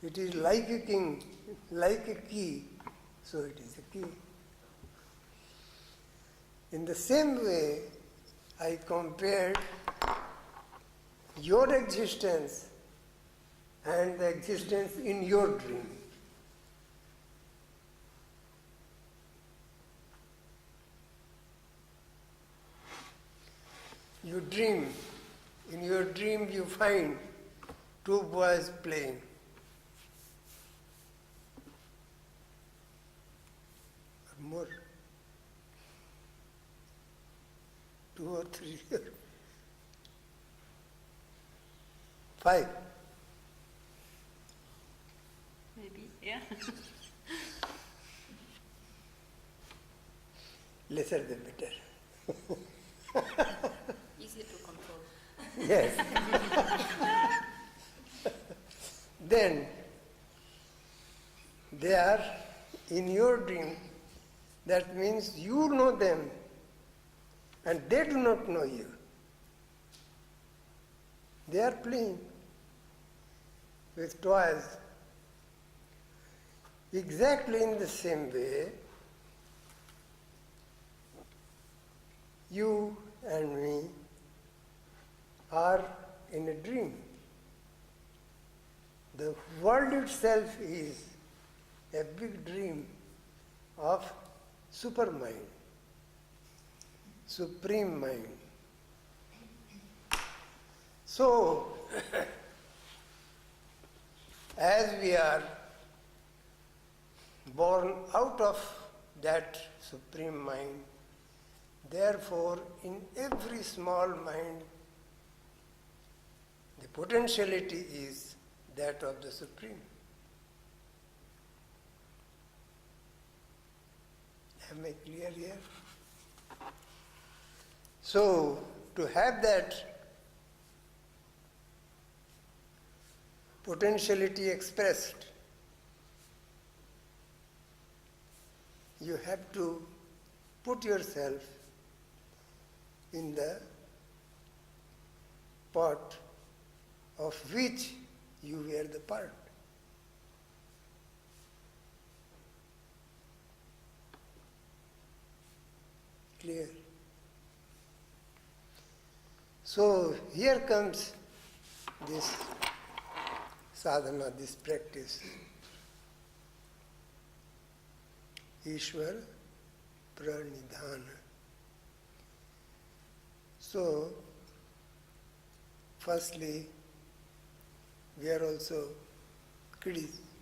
S2: it is like a king, like a key, so it is a key. In the same way, I compared your existence and the existence in your dream. You dream. In your dream you find two boys playing. Or more. 2 or 3 or 5.
S4: Maybe, yeah.
S2: Lesser the better.
S4: Easier to control.
S2: Yes. Then they are in your dream. That means you know them and they do not know you. They are playing with toys. Exactly in the same way, you and me are in a dream. The world itself is a big dream of supermind, supreme mind. So, as we are born out of that supreme mind, therefore in every small mind the potentiality is that of the Supreme. Am I clear here? So, to have that potentiality expressed, you have to put yourself in the pot of which you were the part. Clear? So here comes this sadhana, this practice. Ishwar pranidhana. So, firstly, we are also kids.